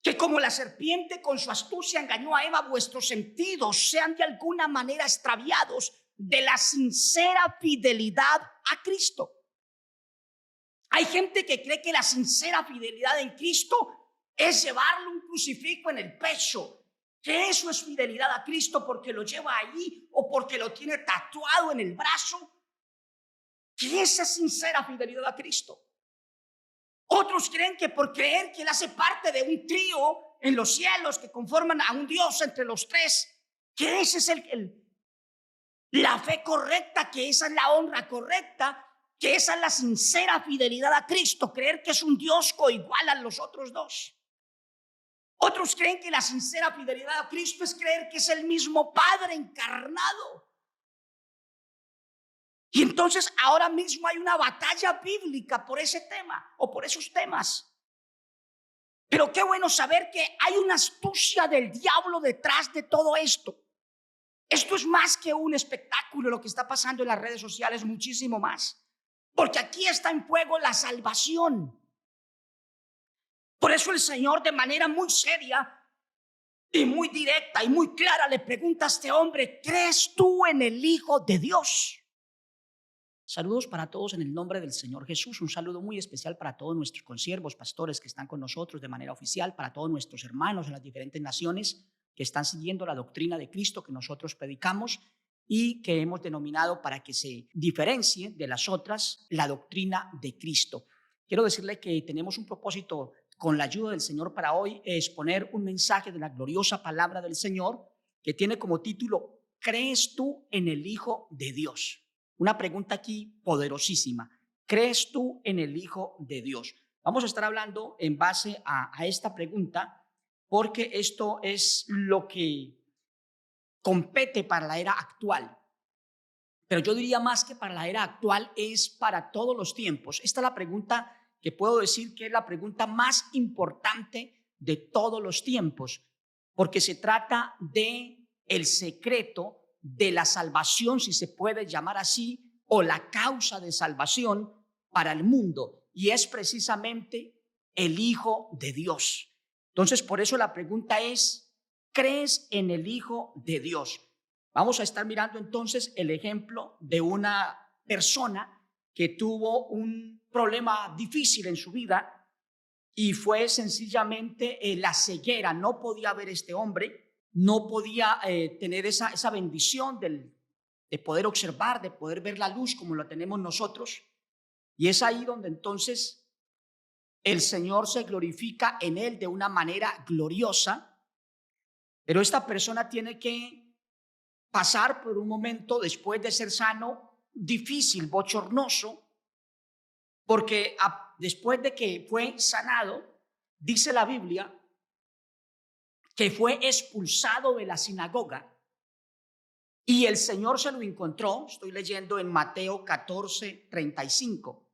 que como la serpiente con su astucia engañó a Eva, vuestros sentidos sean de alguna manera extraviados de la sincera fidelidad a Cristo. Hay gente que cree que la sincera fidelidad en Cristo es llevarle un crucifijo en el pecho, que eso es fidelidad a Cristo porque lo lleva allí o porque lo tiene tatuado en el brazo, que esa es sincera fidelidad a Cristo. Otros creen que por creer que Él hace parte de un trío en los cielos que conforman a un Dios entre los tres, que ese es la fe correcta, que esa es la honra correcta, que esa es la sincera fidelidad a Cristo, creer que es un Dios coigual a los otros dos. Otros creen que la sincera fidelidad a Cristo es creer que es el mismo Padre encarnado. Y entonces ahora mismo hay una batalla bíblica por ese tema o por esos temas. Pero qué bueno saber que hay una astucia del diablo detrás de todo esto. Esto es más que un espectáculo, lo que está pasando en las redes sociales, muchísimo más. Porque aquí está en juego la salvación. Por eso el Señor, de manera muy seria y muy directa y muy clara, le pregunta a este hombre: ¿crees tú en el Hijo de Dios? Saludos para todos en el nombre del Señor Jesús. Un saludo muy especial para todos nuestros consiervos, pastores que están con nosotros de manera oficial, para todos nuestros hermanos en las diferentes naciones que están siguiendo la doctrina de Cristo que nosotros predicamos y que hemos denominado, para que se diferencie de las otras, la doctrina de Cristo. Quiero decirle que tenemos un propósito con la ayuda del Señor para hoy, exponer un mensaje de la gloriosa palabra del Señor que tiene como título: ¿crees tú en el Hijo de Dios? Una pregunta aquí poderosísima. ¿Crees tú en el Hijo de Dios? Vamos a estar hablando en base a esta pregunta, porque esto es lo que compete para la era actual. Pero yo diría más que para la era actual, es para todos los tiempos. Esta es la pregunta que puedo decir que es la pregunta más importante de todos los tiempos, porque se trata de el secreto de la salvación, si se puede llamar así, o la causa de salvación para el mundo, y es precisamente el Hijo de Dios. Entonces, por eso la pregunta es: ¿crees en el Hijo de Dios? Vamos a estar mirando entonces el ejemplo de una persona que tuvo un problema difícil en su vida y fue sencillamente la ceguera. No podía ver este hombre, no podía tener esa bendición de poder observar, de poder ver la luz como la tenemos nosotros. Y es ahí donde entonces el Señor se glorifica en él de una manera gloriosa. Pero esta persona tiene que pasar por un momento, después de ser sano, difícil, bochornoso, porque después de que fue sanado, dice la Biblia que fue expulsado de la sinagoga y el Señor se lo encontró. Estoy leyendo en Mateo 14:35.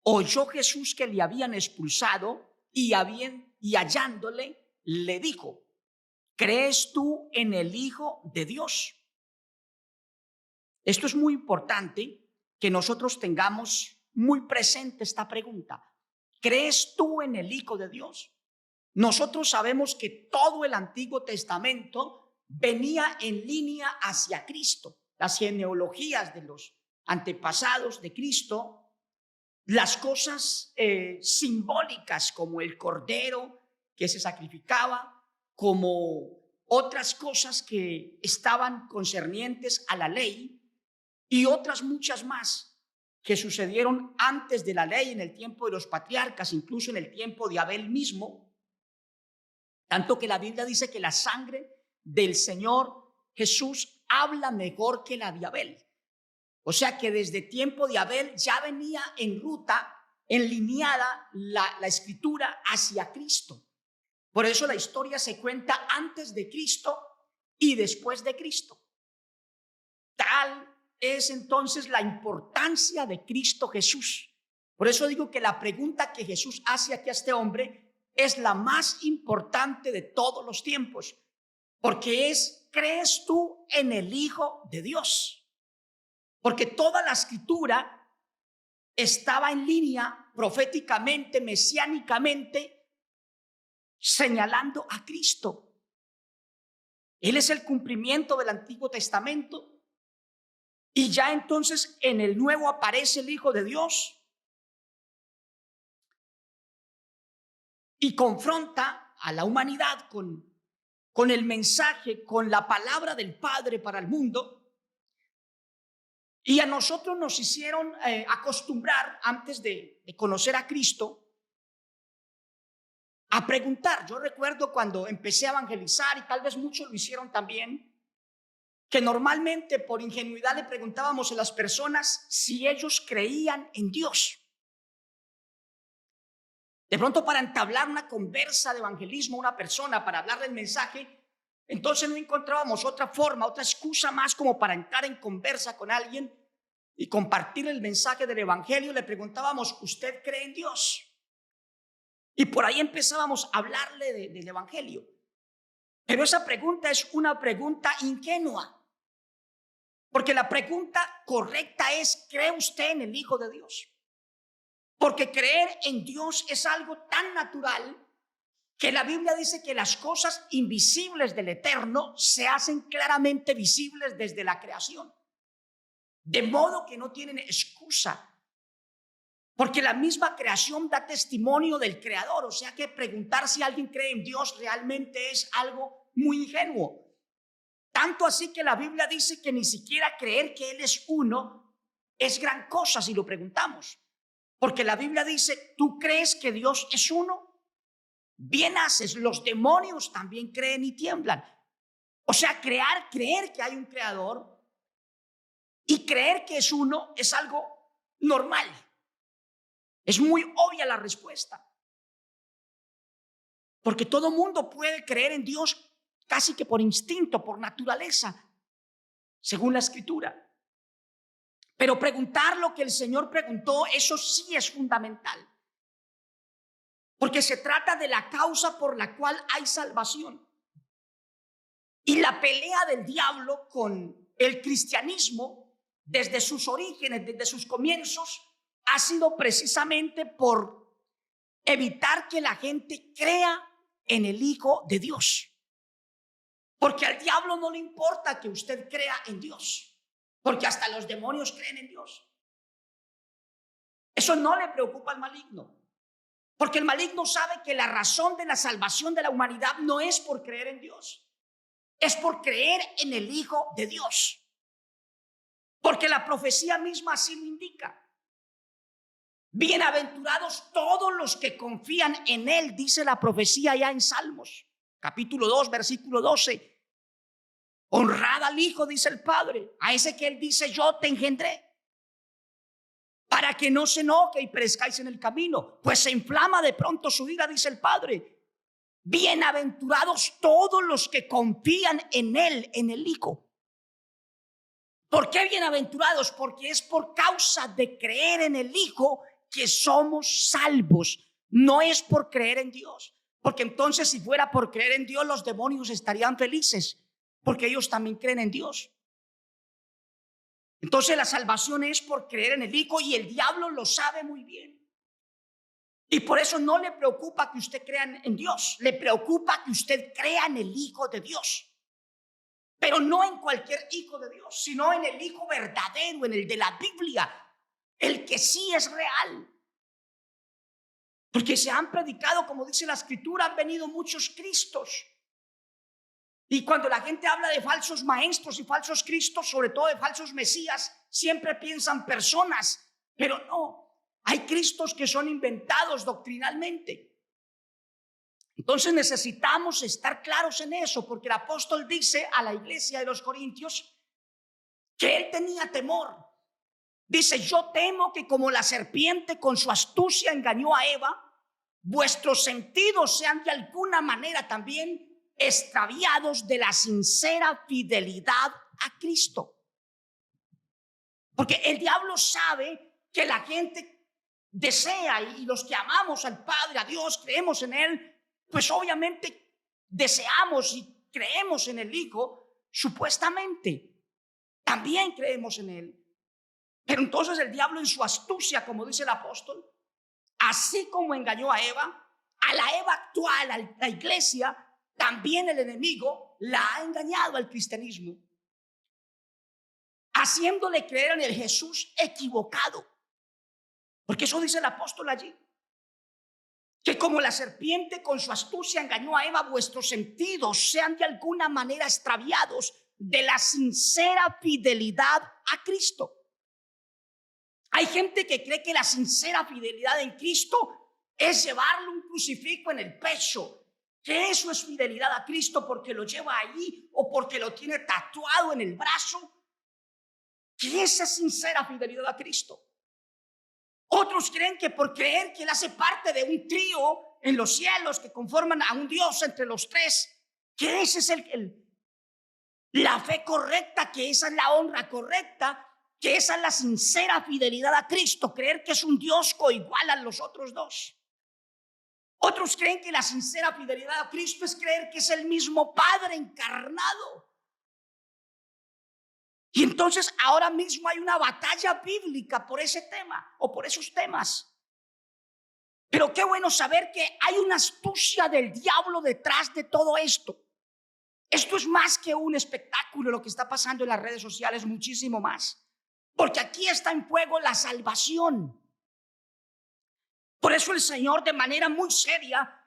Oyó Jesús que le habían expulsado y hallándole le dijo: ¿crees tú en el Hijo de Dios? Esto es muy importante que nosotros tengamos muy presente esta pregunta. ¿Crees tú en el Hijo de Dios? Nosotros sabemos que todo el Antiguo Testamento venía en línea hacia Cristo. Las genealogías de los antepasados de Cristo, las cosas simbólicas como el cordero que se sacrificaba, como otras cosas que estaban concernientes a la ley, y otras muchas más que sucedieron antes de la ley, en el tiempo de los patriarcas, incluso en el tiempo de Abel mismo, tanto que la Biblia dice que la sangre del Señor Jesús habla mejor que la de Abel. O sea que desde tiempo de Abel ya venía en ruta, enlineada la escritura hacia Cristo. Por eso la historia se cuenta antes de Cristo y después de Cristo. Tal es entonces la importancia de Cristo Jesús. Por eso digo que la pregunta que Jesús hace aquí a este hombre es la más importante de todos los tiempos, porque es: ¿crees tú en el Hijo de Dios? Porque toda la escritura estaba en línea proféticamente, mesiánicamente, señalando a Cristo. Él es el cumplimiento del Antiguo Testamento. Y ya entonces en el Nuevo aparece el Hijo de Dios y confronta a la humanidad con el mensaje, con la palabra del Padre para el mundo. Y a nosotros nos hicieron acostumbrar, antes de conocer a Cristo, a preguntar. Yo recuerdo cuando empecé a evangelizar, y tal vez muchos lo hicieron también, que normalmente por ingenuidad le preguntábamos a las personas si ellos creían en Dios. De pronto, para entablar una conversa de evangelismo a una persona, para hablarle el mensaje, entonces no encontrábamos otra forma, otra excusa más como para entrar en conversa con alguien y compartir el mensaje del evangelio. Le preguntábamos: ¿usted cree en Dios? Y por ahí empezábamos a hablarle del evangelio. Pero esa pregunta es una pregunta ingenua, porque la pregunta correcta es: ¿cree usted en el Hijo de Dios? Porque creer en Dios es algo tan natural que la Biblia dice que las cosas invisibles del Eterno se hacen claramente visibles desde la creación. De modo que no tienen excusa, porque la misma creación da testimonio del Creador. O sea que preguntar si alguien cree en Dios realmente es algo muy ingenuo. Tanto así que la Biblia dice que ni siquiera creer que Él es uno es gran cosa si lo preguntamos. Porque la Biblia dice: ¿tú crees que Dios es uno? Bien haces, los demonios también creen y tiemblan. O sea, creer que hay un creador y creer que es uno es algo normal. Es muy obvia la respuesta. Porque todo mundo puede creer en Dios casi que por instinto, por naturaleza, según la Escritura. Pero preguntar lo que el Señor preguntó, eso sí es fundamental. Porque se trata de la causa por la cual hay salvación. Y la pelea del diablo con el cristianismo, desde sus orígenes, desde sus comienzos, ha sido precisamente por evitar que la gente crea en el Hijo de Dios. Porque al diablo no le importa que usted crea en Dios, porque hasta los demonios creen en Dios. Eso no le preocupa al maligno, porque el maligno sabe que la razón de la salvación de la humanidad no es por creer en Dios, es por creer en el Hijo de Dios. Porque la profecía misma así lo indica. Bienaventurados todos los que confían en Él, dice la profecía ya en Salmos, capítulo 2, versículo 12. Honrad al Hijo, dice el Padre, a ese que Él dice: yo te engendré, para que no se enoje y perezcáis en el camino, pues se inflama de pronto su ira, dice el Padre. Bienaventurados todos los que confían en Él, en el Hijo. ¿Por qué bienaventurados? Porque es por causa de creer en el Hijo que somos salvos. No es por creer en Dios, porque entonces si fuera por creer en Dios, los demonios estarían felices, porque ellos también creen en Dios. Entonces la salvación es por creer en el Hijo, y el diablo lo sabe muy bien. Y por eso no le preocupa que usted crea en Dios, le preocupa que usted crea en el Hijo de Dios. Pero no en cualquier Hijo de Dios, sino en el Hijo verdadero, en el de la Biblia, el que sí es real. Porque se han predicado, como dice la Escritura, han venido muchos Cristos. Y cuando la gente habla de falsos maestros y falsos Cristos, sobre todo de falsos Mesías, siempre piensan personas, pero no, hay Cristos que son inventados doctrinalmente. Entonces necesitamos estar claros en eso, porque el apóstol dice a la iglesia de los Corintios que él tenía temor. Dice: yo temo que como la serpiente con su astucia engañó a Eva, vuestros sentidos sean de alguna manera también extraviados de la sincera fidelidad a Cristo. Porque el diablo sabe que la gente desea, y los que amamos al Padre, a Dios, creemos en Él, pues obviamente deseamos y creemos en el Hijo, supuestamente. También creemos en Él. Pero entonces el diablo, en su astucia, como dice el apóstol, así como engañó a Eva, A la Eva actual, a la iglesia, también el enemigo la ha engañado al cristianismo, haciéndole creer en el Jesús equivocado. Porque eso dice el apóstol allí, que como la serpiente con su astucia engañó a Eva, vuestros sentidos sean de alguna manera extraviados de la sincera fidelidad a Cristo. Hay gente que cree que la sincera fidelidad en Cristo es llevarle un crucifijo en el pecho, que eso es fidelidad a Cristo porque lo lleva allí o porque lo tiene tatuado en el brazo, que esa es sincera fidelidad a Cristo. Otros creen que por creer que Él hace parte de un trío en los cielos que conforman a un Dios entre los tres, que ese es la fe correcta, que esa es la honra correcta, que esa es la sincera fidelidad a Cristo, creer que es un Dios coigual a los otros dos. Otros creen que la sincera fidelidad a Cristo es creer que es el mismo Padre encarnado. Y entonces ahora mismo hay una batalla bíblica por ese tema o por esos temas. Pero qué bueno saber que hay una astucia del diablo detrás de todo esto. Esto es más que un espectáculo, lo que está pasando en las redes sociales, muchísimo más. Porque aquí está en juego la salvación. Por eso el Señor, de manera muy seria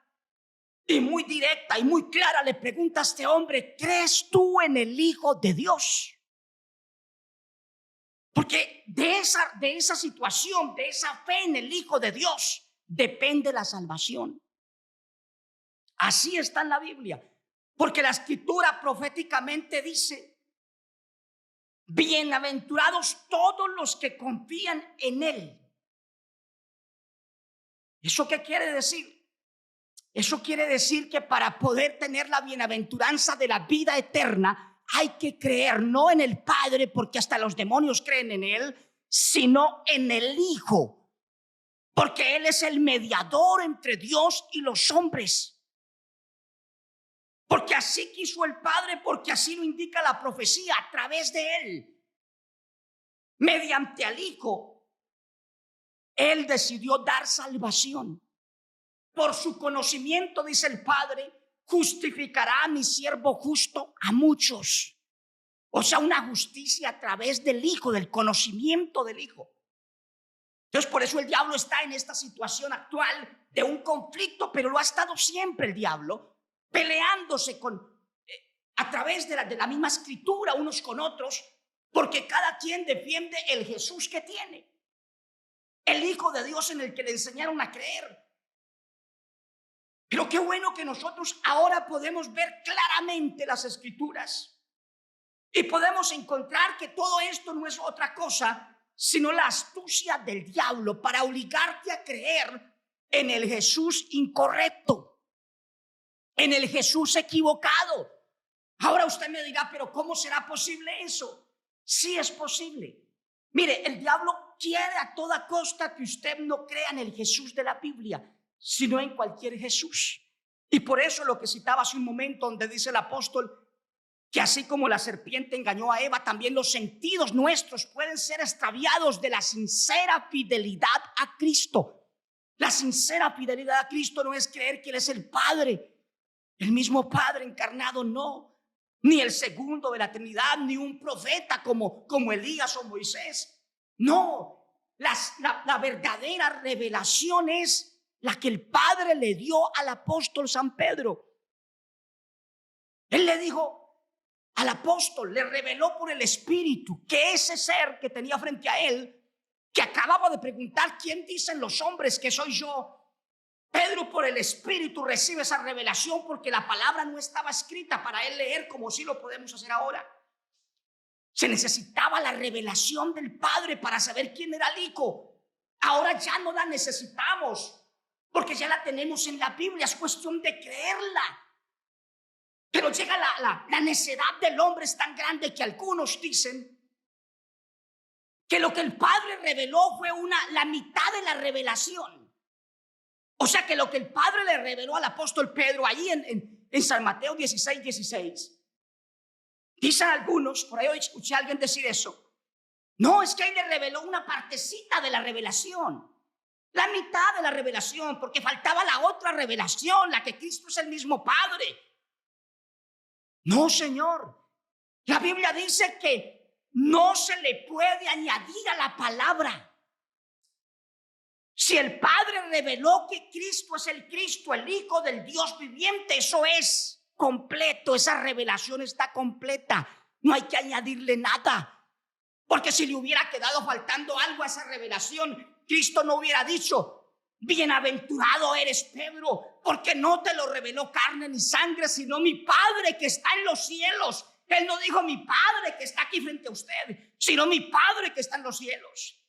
y muy directa y muy clara, le pregunta a este hombre: ¿crees tú en el Hijo de Dios? Porque de esa situación, de esa fe en el Hijo de Dios, depende la salvación. Así está en la Biblia. Porque la Escritura proféticamente dice: bienaventurados todos los que confían en Él. ¿Eso qué quiere decir? Eso quiere decir que para poder tener la bienaventuranza de la vida eterna, hay que creer no en el Padre, porque hasta los demonios creen en Él, sino en el Hijo, porque Él es el mediador entre Dios y los hombres. Porque así quiso el Padre, porque así lo indica la profecía, a través de Él, mediante al Hijo, Él decidió dar salvación. Por su conocimiento, dice el Padre, justificará a mi siervo justo a muchos. O sea, una justicia a través del Hijo, del conocimiento del Hijo. Entonces, por eso el diablo está en esta situación actual de un conflicto, pero lo ha estado siempre el diablo, peleándose a través de la misma escritura unos con otros, porque cada quien defiende el Jesús que tiene, el Hijo de Dios en el que le enseñaron a creer. Pero qué bueno que nosotros ahora podemos ver claramente las escrituras y podemos encontrar que todo esto no es otra cosa sino la astucia del diablo para obligarte a creer en el Jesús incorrecto, en el Jesús equivocado. Ahora usted me dirá: pero ¿cómo será posible eso? Sí es posible. Mire, el diablo quiere a toda costa que usted no crea en el Jesús de la Biblia, sino en cualquier Jesús. Y por eso lo que citaba hace un momento, donde dice el apóstol que así como la serpiente engañó a Eva, también los sentidos nuestros pueden ser extraviados de la sincera fidelidad a Cristo. La sincera fidelidad a Cristo no es creer que Él es el Padre, el mismo Padre encarnado, no, ni el segundo de la Trinidad, ni un profeta como Elías o Moisés. No, la verdadera revelación es la que el Padre le dio al apóstol San Pedro. Él le dijo al apóstol, le reveló por el Espíritu que ese ser que tenía frente a él, que acababa de preguntar: ¿quién dicen los hombres que soy yo? Pedro, por el Espíritu, recibe esa revelación, porque la palabra no estaba escrita para él leer como sí lo podemos hacer ahora. Se necesitaba la revelación del Padre para saber quién era el Hijo. Ahora ya no la necesitamos, porque ya la tenemos en la Biblia. Es cuestión de creerla. Pero llega la necedad del hombre, es tan grande que algunos dicen que lo que el Padre reveló fue la mitad de la revelación. O sea, que lo que el Padre le reveló al apóstol Pedro ahí en San Mateo 16:16, dicen algunos, por ahí hoy escuché a alguien decir eso: no, es que ahí le reveló una partecita de la revelación. La mitad de la revelación, porque faltaba la otra revelación, la que Cristo es el mismo Padre. No, Señor. La Biblia dice que no se le puede añadir a la palabra. Si el Padre reveló que Cristo es el Cristo, el Hijo del Dios viviente, eso es completo, esa revelación está completa. No hay que añadirle nada, porque si le hubiera quedado faltando algo a esa revelación, Cristo no hubiera dicho: bienaventurado eres, Pedro, porque no te lo reveló carne ni sangre, sino mi Padre que está en los cielos. Él no dijo mi Padre que está aquí frente a usted, sino mi Padre que está en los cielos.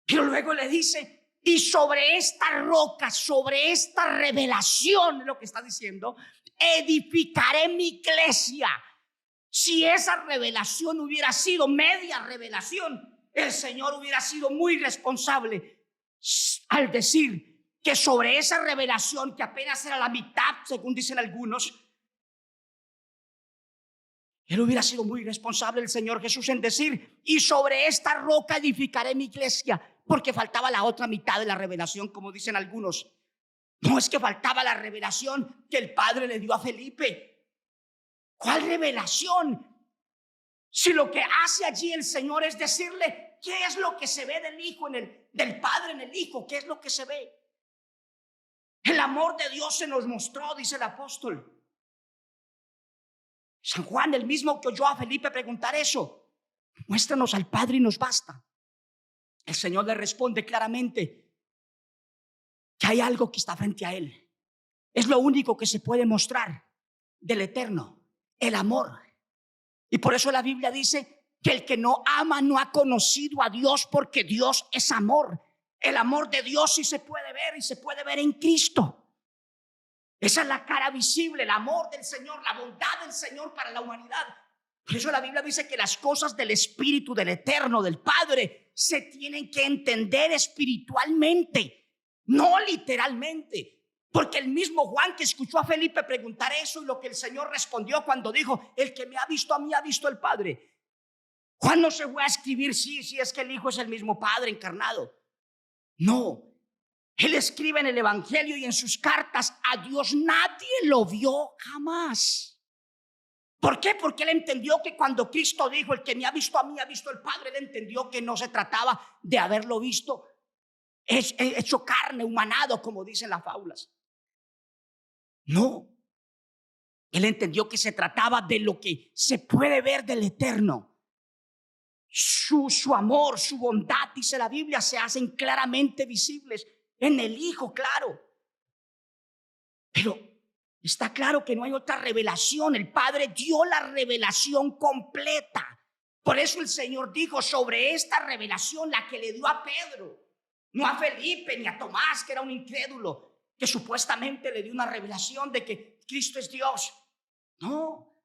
Pero luego le dice: y sobre esta roca, sobre esta revelación, lo que está diciendo, edificaré mi iglesia. Si esa revelación hubiera sido media revelación, el Señor hubiera sido muy responsable al decir que sobre esa revelación, que apenas era la mitad, según dicen algunos, Él hubiera sido muy responsable, el Señor Jesús, en decir: y sobre esta roca edificaré mi iglesia, porque faltaba la otra mitad de la revelación, como dicen algunos. No, es que faltaba la revelación que el Padre le dio a Felipe. ¿Cuál revelación? Si lo que hace allí el Señor es decirle qué es lo que se ve del Hijo, del Padre en el Hijo, qué es lo que se ve. El amor de Dios se nos mostró, dice el apóstol San Juan, el mismo que oyó a Felipe preguntar eso: muéstranos al Padre y nos basta. El Señor le responde claramente que hay algo que está frente a él. Es lo único que se puede mostrar del eterno, el amor. Y por eso la Biblia dice que el que no ama no ha conocido a Dios, porque Dios es amor. El amor de Dios sí se puede ver, y se puede ver en Cristo. Esa es la cara visible, el amor del Señor, la bondad del Señor para la humanidad. Por eso la Biblia dice que las cosas del Espíritu, del Eterno, del Padre, se tienen que entender espiritualmente, no literalmente. Porque el mismo Juan, que escuchó a Felipe preguntar eso, y lo que el Señor respondió cuando dijo: el que me ha visto a mí ha visto al Padre. Juan no se fue a escribir sí, es que el Hijo es el mismo Padre encarnado. No, él escribe en el Evangelio y en sus cartas: a Dios nadie lo vio jamás. ¿Por qué? Porque él entendió que cuando Cristo dijo: el que me ha visto a mí ha visto al Padre, él entendió que no se trataba de haberlo visto hecho carne, humanado, como dicen las fábulas. No, él entendió que se trataba de lo que se puede ver del eterno. Su amor, su bondad, dice la Biblia, se hacen claramente visibles en el Hijo, claro. Pero está claro que no hay otra revelación. El Padre dio la revelación completa. Por eso el Señor dijo: sobre esta revelación, la que le dio a Pedro, no a Felipe ni a Tomás, que era un incrédulo, que supuestamente le dio una revelación de que Cristo es Dios. No,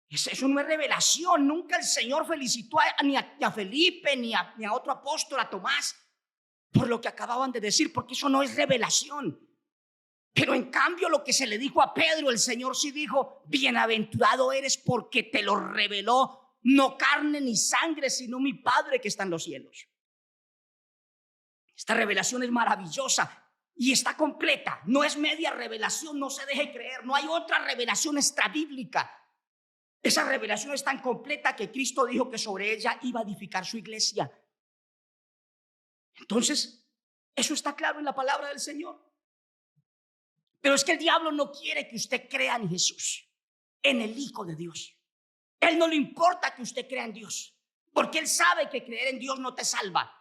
eso no es revelación. Nunca el Señor felicitó ni a Felipe ni a otro apóstol, a Tomás, por lo que acababan de decir, porque eso no es revelación. Pero en cambio, lo que se le dijo a Pedro, el Señor sí dijo: bienaventurado eres, porque te lo reveló no carne ni sangre, sino mi Padre que está en los cielos. Esta revelación es maravillosa y está completa. No es media revelación, no se deje creer. No hay otra revelación extrabíblica. Esa revelación es tan completa que Cristo dijo que sobre ella iba a edificar su iglesia. Entonces, eso está claro en la palabra del Señor. Pero es que el diablo no quiere que usted crea en Jesús, en el Hijo de Dios. Él no le importa que usted crea en Dios, porque él sabe que creer en Dios no te salva.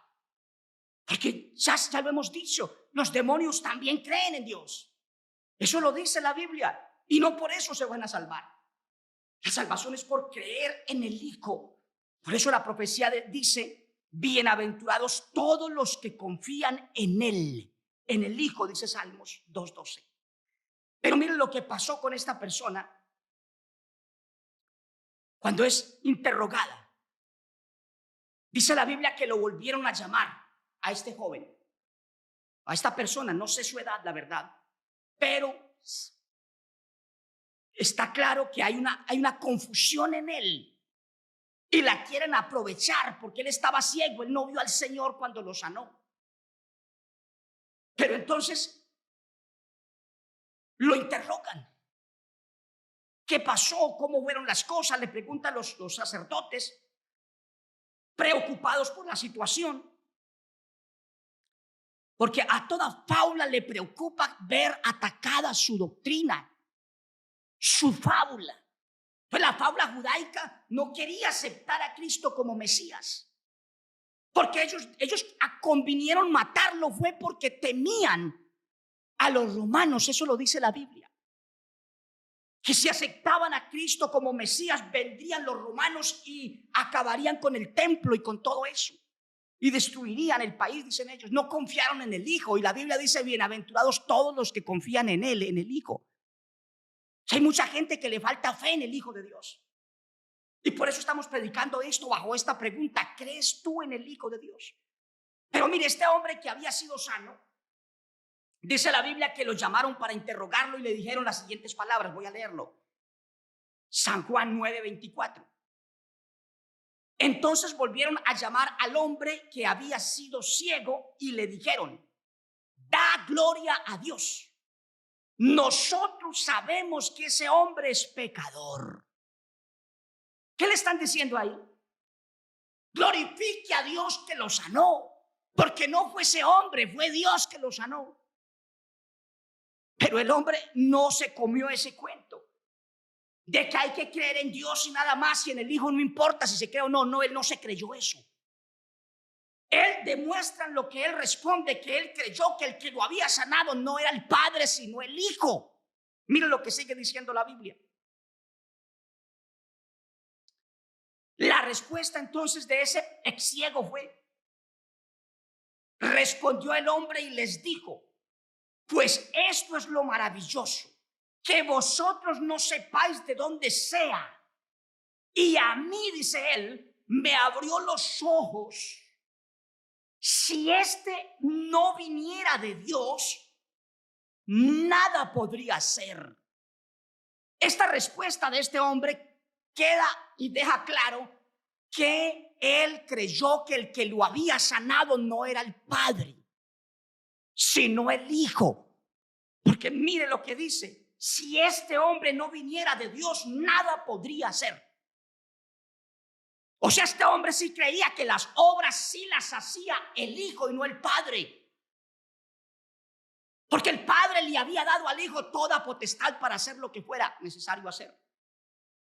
Porque ya lo hemos dicho, los demonios también creen en Dios. Eso lo dice la Biblia, y no por eso se van a salvar. La salvación es por creer en el Hijo. Por eso la profecía dice: bienaventurados todos los que confían en Él, en el Hijo, dice Salmos 2:12. Pero miren lo que pasó con esta persona cuando es interrogada. Dice la Biblia que lo volvieron a llamar a este joven, a esta persona. No sé su edad, la verdad, pero está claro que hay una confusión en él. y la quieren aprovechar porque él estaba ciego, él no vio al Señor cuando lo sanó. Pero entonces lo interrogan. ¿Qué pasó? ¿Cómo fueron las cosas? Le preguntan los sacerdotes, preocupados por la situación. Porque a toda fábula le preocupa ver atacada su doctrina, su fábula. Pues la fábula judaica no quería aceptar a Cristo como Mesías. Porque ellos convinieron matarlo fue porque temían a los romanos. Eso lo dice la Biblia. Que si aceptaban a Cristo como Mesías, vendrían los romanos y acabarían con el templo y con todo eso. Y destruirían el país, dicen ellos. No confiaron en el Hijo. Y la Biblia dice, bienaventurados todos los que confían en Él, en el Hijo. Hay mucha gente que le falta fe en el Hijo de Dios. Y por eso estamos predicando esto bajo esta pregunta: ¿crees tú en el Hijo de Dios? Pero mire, este hombre que había sido sano, dice la Biblia que lo llamaron para interrogarlo y le dijeron las siguientes palabras. Voy a leerlo. San Juan 9:24. Entonces volvieron a llamar al hombre que había sido ciego y le dijeron: da gloria a Dios. Nosotros sabemos que ese hombre es pecador. ¿Qué le están diciendo ahí? Glorifique a Dios que lo sanó, porque no fue ese hombre, fue Dios que lo sanó. Pero el hombre no se comió ese cuento de que hay que creer en Dios y nada más, y en el Hijo no importa si se cree o no. No, él no se creyó eso. Él demuestra en lo que él responde que él creyó que el que lo había sanado no era el Padre sino el Hijo. Miren lo que sigue diciendo la Biblia. La respuesta entonces de ese ex ciego fue: respondió el hombre y les dijo: pues esto es lo maravilloso, que vosotros no sepáis de dónde sea. Y a mí, dice él, me abrió los ojos. Si este no viniera de Dios, nada podría ser. Esta respuesta de este hombre queda y deja claro que él creyó que el que lo había sanado no era el Padre, sino el Hijo. Porque mire lo que dice: si este hombre no viniera de Dios, nada podría hacer. O sea, este hombre sí creía que las obras sí las hacía el Hijo y no el Padre. Porque el Padre le había dado al Hijo toda potestad para hacer lo que fuera necesario hacer.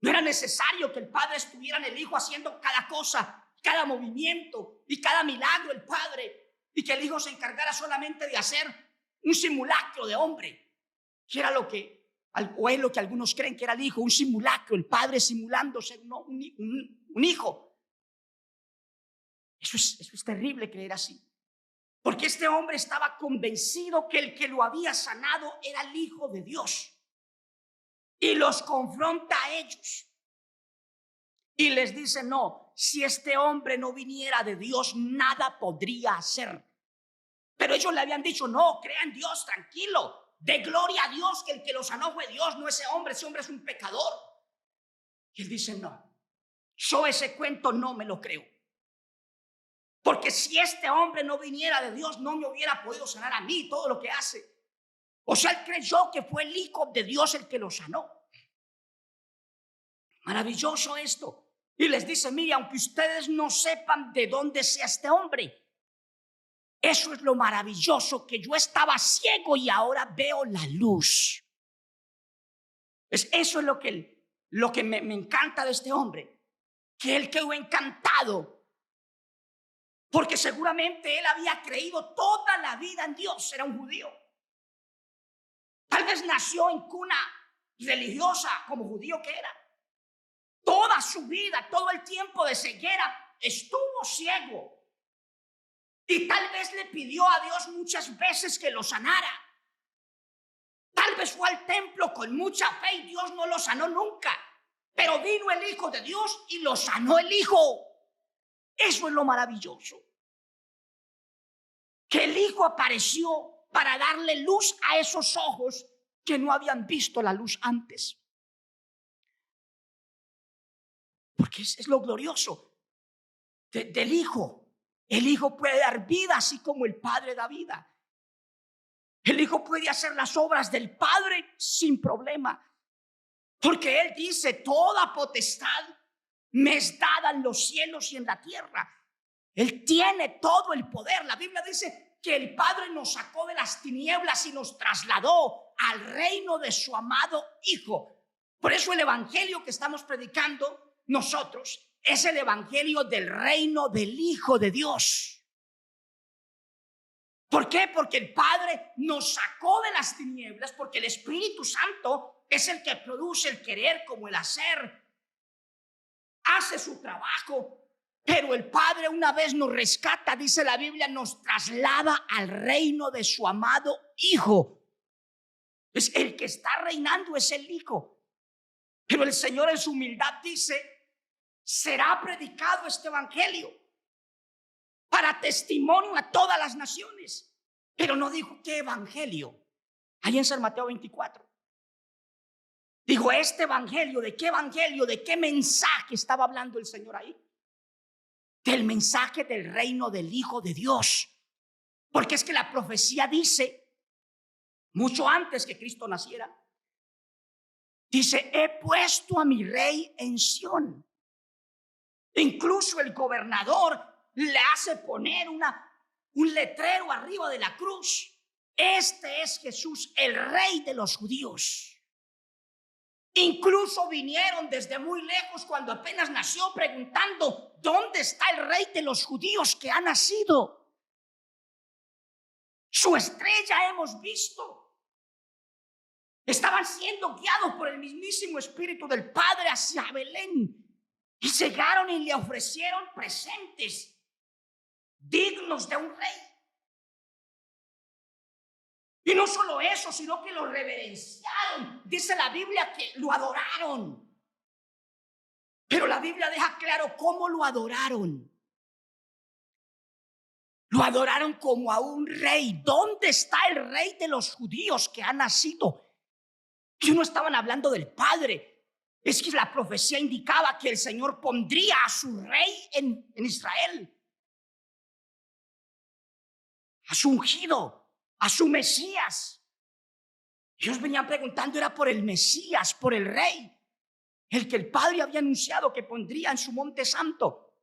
No era necesario que el Padre estuviera en el Hijo haciendo cada cosa, cada movimiento y cada milagro el Padre, y que el Hijo se encargara solamente de hacer un simulacro de hombre, que era lo que, o es lo que algunos creen que era el Hijo, un simulacro, el Padre simulando ser un hijo. Eso es terrible creer así, porque este hombre estaba convencido que el que lo había sanado era el Hijo de Dios, y los confronta a ellos y les dice: no, si este hombre no viniera de Dios, nada podría hacer. Pero ellos le habían dicho: no, crea en Dios, tranquilo, de gloria a Dios, que el que lo sanó fue Dios, no ese hombre es un pecador. Y él dice: no, yo ese cuento no me lo creo, porque si este hombre no viniera de Dios, no me hubiera podido sanar a mí todo lo que hace. O sea, él creyó que fue el Hijo de Dios el que lo sanó. Maravilloso esto. Y les dice: mire, aunque ustedes no sepan de dónde sea este hombre, eso es lo maravilloso, que yo estaba ciego y ahora veo la luz. Eso es lo que me encanta de este hombre, que él quedó encantado, porque seguramente él había creído toda la vida en Dios. Era un judío. Tal vez nació en cuna religiosa como judío que era. Toda su vida, todo el tiempo de ceguera, estuvo ciego. Y tal vez le pidió a Dios muchas veces que lo sanara. Tal vez fue al templo con mucha fe y Dios no lo sanó nunca. Pero vino el Hijo de Dios y lo sanó el Hijo. Eso es lo maravilloso. Que el Hijo apareció para darle luz a esos ojos que no habían visto la luz antes. Porque es lo glorioso del Hijo. El Hijo puede dar vida así como el Padre da vida. El Hijo puede hacer las obras del Padre sin problema. Porque Él dice, toda potestad me es dada en los cielos y en la tierra. Él tiene todo el poder. La Biblia dice que el Padre nos sacó de las tinieblas y nos trasladó al reino de su amado Hijo. Por eso el evangelio que estamos predicando nosotros es el evangelio del reino del Hijo de Dios. ¿Por qué? Porque el Padre nos sacó de las tinieblas, porque el Espíritu Santo es el que produce el querer como el hacer. Hace su trabajo. Pero el Padre, una vez nos rescata, dice la Biblia, nos traslada al reino de su amado Hijo. Es el que está reinando, es el Hijo. Pero el Señor en su humildad dice, será predicado este evangelio para testimonio a todas las naciones. Pero no dijo qué evangelio. Ahí en San Mateo 24. Dijo, este evangelio, ¿de qué evangelio? ¿De qué mensaje estaba hablando el Señor ahí? Del mensaje del reino del Hijo de Dios. Porque es que la profecía dice, mucho antes que Cristo naciera, dice, he puesto a mi rey en Sión. Incluso el gobernador le hace poner un letrero arriba de la cruz. Este es Jesús, el rey de los judíos. Incluso vinieron desde muy lejos cuando apenas nació preguntando, ¿dónde está el rey de los judíos que ha nacido? Su estrella hemos visto. Estaban siendo guiados por el mismísimo Espíritu del Padre hacia Belén. Y llegaron y le ofrecieron presentes dignos de un rey. Y no solo eso, sino que lo reverenciaron. Dice la Biblia que lo adoraron. Pero la Biblia deja claro cómo lo adoraron. Lo adoraron como a un rey. ¿Dónde está el rey de los judíos que ha nacido? Y no estaban hablando del Padre. Es que la profecía indicaba que el Señor pondría a su rey en Israel. A su ungido, a su Mesías. Ellos venían preguntando, era por el Mesías, por el rey, el que el Padre había anunciado que pondría en su monte santo.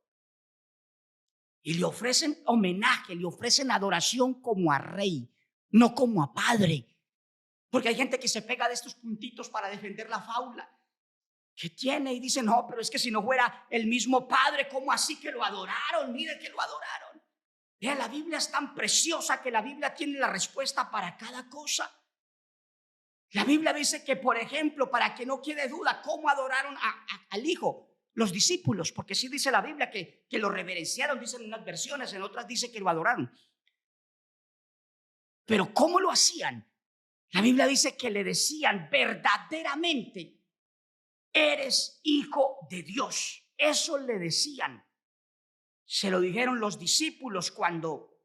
Y le ofrecen homenaje, le ofrecen adoración como a rey, no como a padre. Porque hay gente que se pega de estos puntitos para defender la fábula que tiene y dice, no, pero es que si no fuera el mismo Padre, ¿cómo así que lo adoraron? Mire que lo adoraron. Vea, la Biblia es tan preciosa que la Biblia tiene la respuesta para cada cosa. La Biblia dice que, por ejemplo, para que no quede duda, ¿cómo adoraron al Hijo? Los discípulos, porque sí dice la Biblia que lo reverenciaron, dicen en unas versiones, en otras dice que lo adoraron. Pero ¿cómo lo hacían? La Biblia dice que le decían verdaderamente, eres hijo de Dios. Eso le decían. Se lo dijeron los discípulos cuando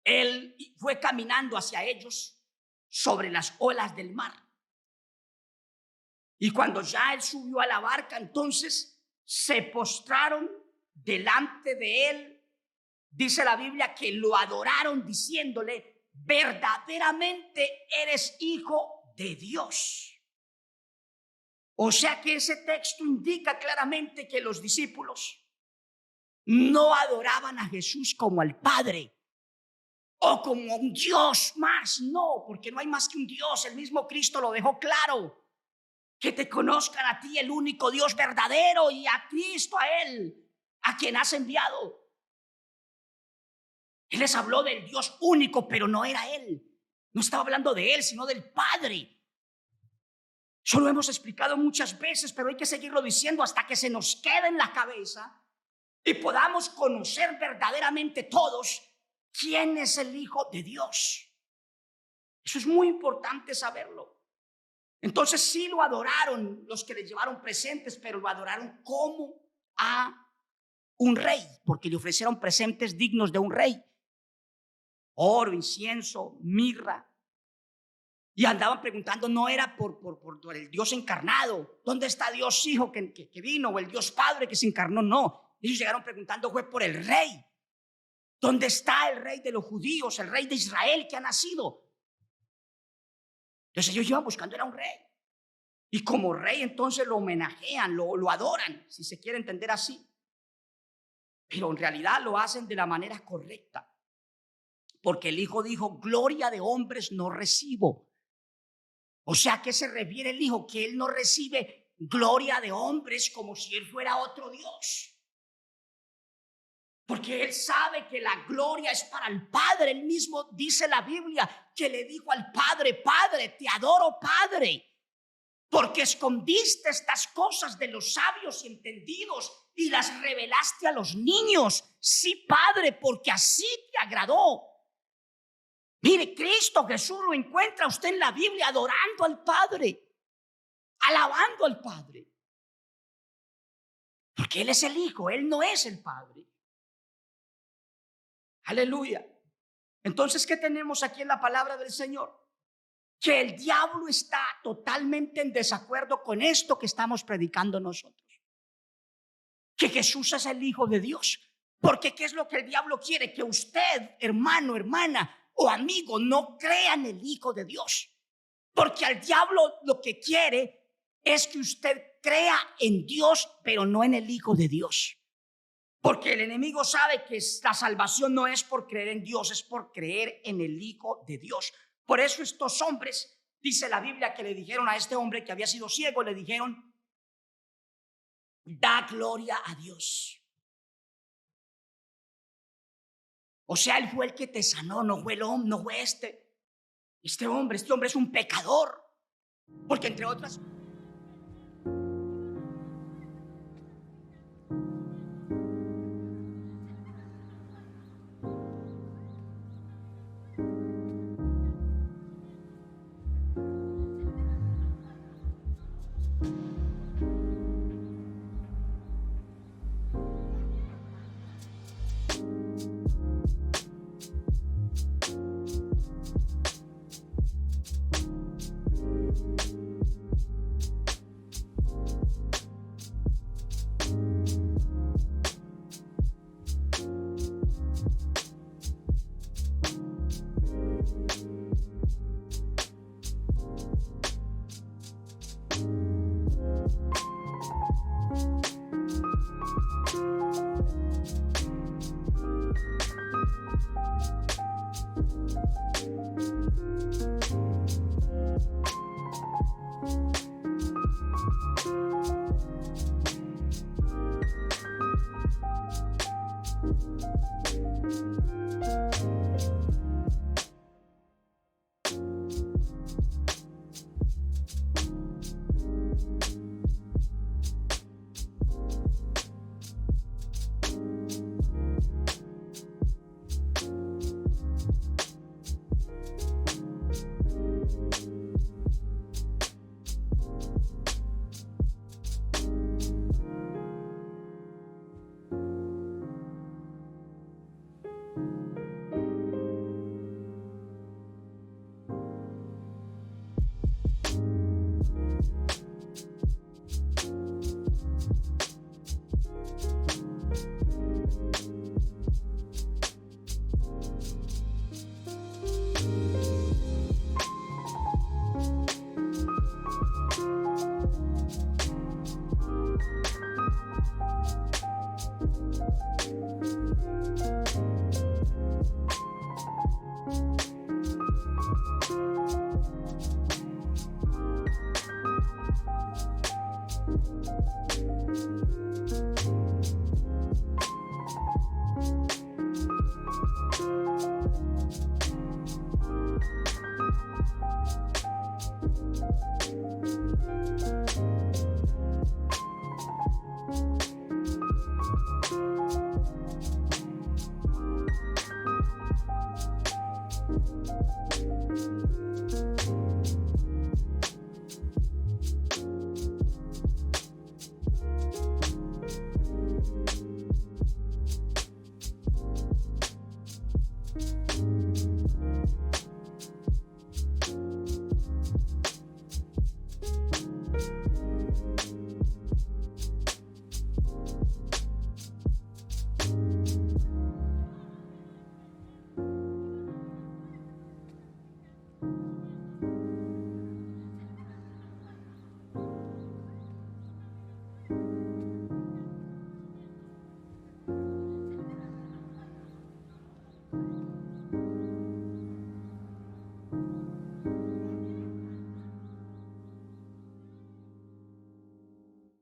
él fue caminando hacia ellos sobre las olas del mar. Y cuando ya él subió a la barca, entonces se postraron delante de él. Dice la Biblia que lo adoraron diciéndole, verdaderamente eres hijo de Dios. O sea que ese texto indica claramente que los discípulos no adoraban a Jesús como al Padre o como un Dios más. No, porque no hay más que un Dios. El mismo Cristo lo dejó claro. Que te conozcan a ti, el único Dios verdadero, y a Cristo, a Él, a quien has enviado. Él les habló del Dios único, pero no era Él. No estaba hablando de Él, sino del Padre. Eso lo hemos explicado muchas veces, pero hay que seguirlo diciendo hasta que se nos quede en la cabeza y podamos conocer verdaderamente todos quién es el Hijo de Dios. Eso es muy importante saberlo. Entonces sí lo adoraron los que le llevaron presentes, pero lo adoraron como a un rey, porque le ofrecieron presentes dignos de un rey. Oro, incienso, mirra. Y andaban preguntando, no era por el Dios encarnado. ¿Dónde está Dios Hijo que vino? O el Dios Padre que se encarnó. No, ellos llegaron preguntando fue por el Rey. ¿Dónde está el Rey de los judíos? El Rey de Israel que ha nacido. Entonces ellos iban buscando, era un rey. Y como rey entonces lo homenajean, lo adoran, si se quiere entender así. Pero en realidad lo hacen de la manera correcta. Porque el Hijo dijo, gloria de hombres no recibo. O sea, ¿a qué se refiere el Hijo? Que Él no recibe gloria de hombres como si Él fuera otro Dios. Porque Él sabe que la gloria es para el Padre. Él mismo dice la Biblia que le dijo al Padre, Padre, te adoro, Padre, porque escondiste estas cosas de los sabios y entendidos y las revelaste a los niños. Sí, Padre, porque así te agradó. Mire, Cristo Jesús lo encuentra usted en la Biblia adorando al Padre, alabando al Padre. Porque Él es el Hijo, Él no es el Padre. Aleluya. Entonces, ¿qué tenemos aquí en la palabra del Señor? Que el diablo está totalmente en desacuerdo con esto que estamos predicando nosotros. Que Jesús es el Hijo de Dios. Porque ¿qué es lo que el diablo quiere? Que usted, hermano, hermana o amigo, no crea en el Hijo de Dios. Porque al diablo lo que quiere es que usted crea en Dios, pero no en el Hijo de Dios. Porque el enemigo sabe que la salvación no es por creer en Dios, es por creer en el Hijo de Dios. Por eso estos hombres, dice la Biblia, que le dijeron a este hombre que había sido ciego, le dijeron, da gloria a Dios. O sea, Él fue el que te sanó, no fue el hombre, no fue este hombre es un pecador. Porque entre otras...